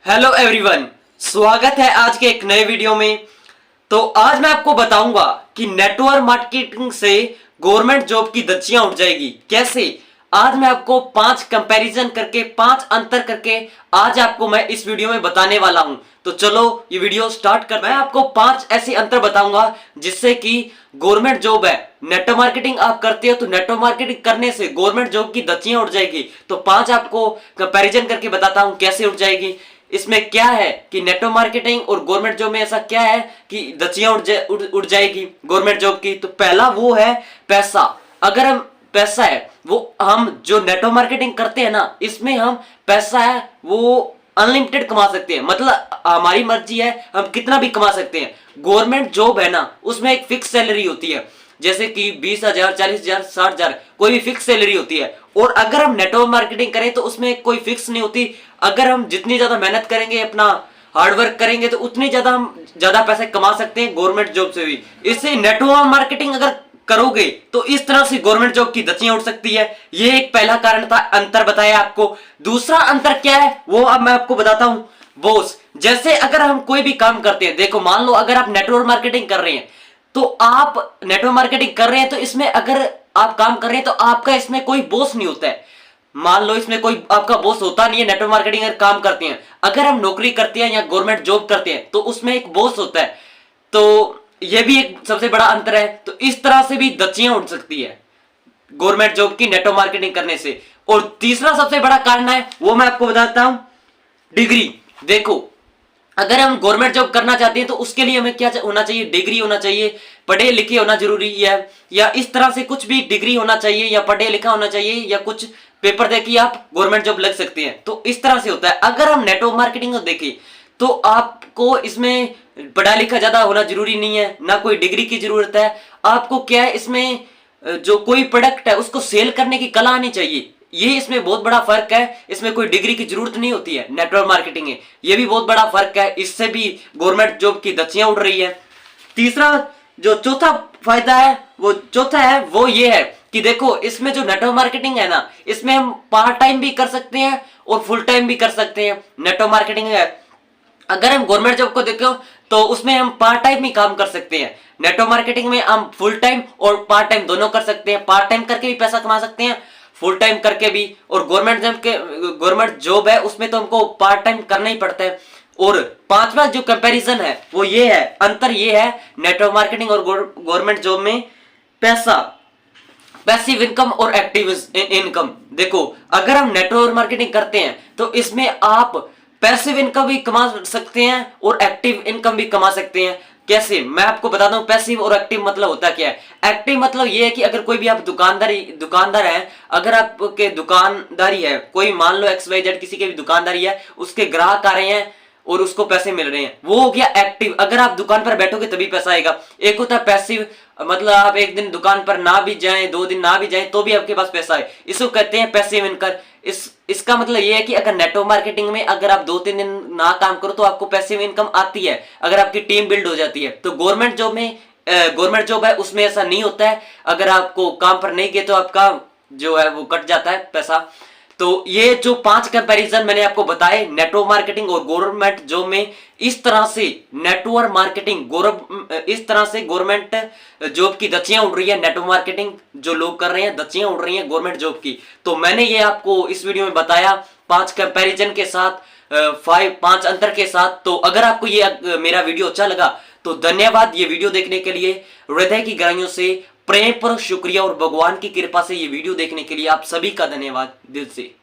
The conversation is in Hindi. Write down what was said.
हेलो एवरीवन, स्वागत है आज के एक नए वीडियो में। तो आज मैं आपको बताऊंगा कि नेटवर्क मार्केटिंग से गवर्नमेंट जॉब की धज्जियां उड़ जाएगी कैसे। आज मैं आपको 5 कंपैरिजन करके 5 अंतर करके आज आपको मैं इस वीडियो में बताने वाला हूं। तो चलो ये वीडियो स्टार्ट कर। मैं आपको 5 ऐसे अंतर बताऊंगा जिससे कि गवर्नमेंट जॉब है, नेटवर्क मार्केटिंग आप करते हो तो नेटवर्क मार्केटिंग करने से गवर्नमेंट जॉब की धज्जियां उड़ जाएगी। तो 5 आपको कंपैरिजन करके बताता हूं कैसे उड़ जाएगी। इसमें क्या है कि नेटवर्क मार्केटिंग और गवर्नमेंट जॉब में ऐसा क्या है कि धज्जियां उड़ जाएगी गवर्नमेंट जॉब की। तो पहला वो है पैसा। अगर हम पैसा है वो हम जो नेटवर्क मार्केटिंग करते हैं ना, इसमें हम पैसा है वो अनलिमिटेड कमा सकते हैं, मतलब हमारी मर्जी है हम कितना भी कमा सकते हैं। गवर्नमेंट जॉब है ना, उसमें एक फिक्स सैलरी होती है, जैसे कि 20,000 40,000 60,000 कोई भी फिक्स सैलरी होती है। और अगर हम नेटवर्क मार्केटिंग करें तो उसमें कोई फिक्स नहीं होती। अगर हम जितनी ज्यादा मेहनत करेंगे, अपना हार्डवर्क करेंगे, तो उतनी ज्यादा हम ज्यादा पैसे कमा सकते हैं गवर्नमेंट जॉब से भी। इससे नेटवर्क मार्केटिंग अगर करोगे तो इस तरह से गवर्नमेंट जॉब की धज्जियां उड़ सकती है। ये एक पहला कारण था, अंतर बताया आपको। दूसरा अंतर क्या है वो अब मैं आपको बताता हूं। बॉस, जैसे अगर हम कोई भी काम करते हैं, देखो मान लो अगर आप नेटवर्क मार्केटिंग कर रहे हैं तो आप नेटवर्क मार्केटिंग कर रहे हैं तो इसमें अगर आप काम कर रहे हैं तो आपका इसमें कोई बॉस नहीं होता है। मान लो इसमें कोई आपका बॉस होता नहीं है, नेटवर्क मार्केटिंग अगर काम करते हैं। अगर हम नौकरी करते हैं या गवर्नमेंट जॉब करते हैं तो उसमें एक बॉस होता है। तो यह भी एक सबसे बड़ा अंतर है। तो इस तरह से भी धज्जियां उड़ सकती है गवर्नमेंट जॉब की नेटवर्क मार्केटिंग करने से। और तीसरा सबसे बड़ा कारण है वो मैं आपको बताता हूं, डिग्री। देखो अगर हम गवर्नमेंट जॉब करना चाहते हैं तो उसके लिए हमें क्या होना चाहिए, डिग्री होना चाहिए, पढ़े लिखे होना जरूरी है, या इस तरह से कुछ भी डिग्री होना चाहिए, या पढ़े लिखा होना चाहिए, या कुछ पेपर देके आप गवर्नमेंट जॉब लग सकते हैं। तो इस तरह से होता है। अगर हम नेटवर्क मार्केटिंग को देखें तो आपको इसमें पढ़ा लिखा ज्यादा होना जरूरी नहीं है, ना कोई डिग्री की जरूरत है। आपको क्या है, इसमें जो कोई प्रोडक्ट है उसको सेल करने की कला आनी चाहिए। ये इसमें बहुत बड़ा फर्क है। इसमें कोई डिग्री की जरूरत नहीं होती है नेटवर्क मार्केटिंग में। ये भी बहुत बड़ा फर्क है। इससे भी गवर्नमेंट जॉब की धज्जियां उड़ रही है। तीसरा जो चौथा फायदा है वो ये है कि देखो इसमें जो नेटवर्क मार्केटिंग है ना, इसमें हम पार्ट टाइम भी कर सकते हैं और फुल टाइम भी कर सकते हैं। नेटवर्क मार्केटिंग है, अगर हम गवर्नमेंट जॉब को देखो तो उसमें हम पार्ट टाइम भी काम कर सकते हैं। नेटवर्क मार्केटिंग में हम फुल टाइम और पार्ट टाइम दोनों कर सकते हैं। पार्ट टाइम करके भी पैसा कमा सकते हैं, फुल टाइम करके भी। और गवर्नमेंट जॉब है उसमें तो हमको पार्ट टाइम करना ही पड़ता है। और पांचवा जो कंपैरिजन है वो ये है, अंतर ये है नेटवर्क मार्केटिंग और गवर्नमेंट जॉब में, पैसा, पैसिव इनकम और एक्टिव इनकम। देखो अगर हम नेटवर्क मार्केटिंग करते हैं तो इसमें आप पैसिव इनकम भी कमा सकते हैं और एक्टिव इनकम भी कमा सकते हैं। कैसे, मैं आपको बताता हूं। पैसिव और एक्टिव मतलब होता क्या है। एक्टिव मतलब ये है कि अगर कोई भी आप दुकानदार है, अगर आपके दुकानदारी है, कोई मान लो XYZ किसी के भी दुकानदारी है, उसके ग्राहक आ रहे हैं और उसको पैसे मिल रहे हैं, वो हो गया एक्टिव। अगर आप दुकान पर बैठोगे तभी पैसा आएगा। एक होता है पैसिव, मतलब आप एक दिन दुकान पर ना भी जाएं, 2 दिन ना भी जाएं तो भी आपके पास पैसा है, इसको कहते हैं पैसिव इनकम। इसका मतलब ये है कि अगर नेटवर्क मार्केटिंग में अगर आप 2-3 दिन ना काम करो तो आपको पैसिव इनकम आती है, अगर आपकी टीम बिल्ड हो जाती है। तो गवर्नमेंट जॉब है उसमें ऐसा नहीं होता है। अगर आपको काम पर नहीं गए तो आपका जो है वो कट जाता है पैसा। तो ये जो 5 कंपैरिजन मैंने आपको बताए नेटवर्क मार्केटिंग और गवर्नमेंट जॉब में, इस तरह से नेटवर्क मार्केटिंग इस तरह से गवर्नमेंट जॉब की धज्जियां उड़ रही है। नेटवर्क मार्केटिंग जो लोग कर रहे हैं, धज्जियां उड़ रही हैं गवर्नमेंट जॉब की। तो मैंने ये आपको इस वीडियो में बताया 5 कंपैरिजन के साथ, 5 अंतर के साथ। तो अगर आपको ये मेरा वीडियो अच्छा लगा तो धन्यवाद ये वीडियो देखने के लिए। हृदय की गहराइयों से प्रेम पर शुक्रिया और भगवान की कृपा से ये वीडियो देखने के लिए आप सभी का धन्यवाद दिल से।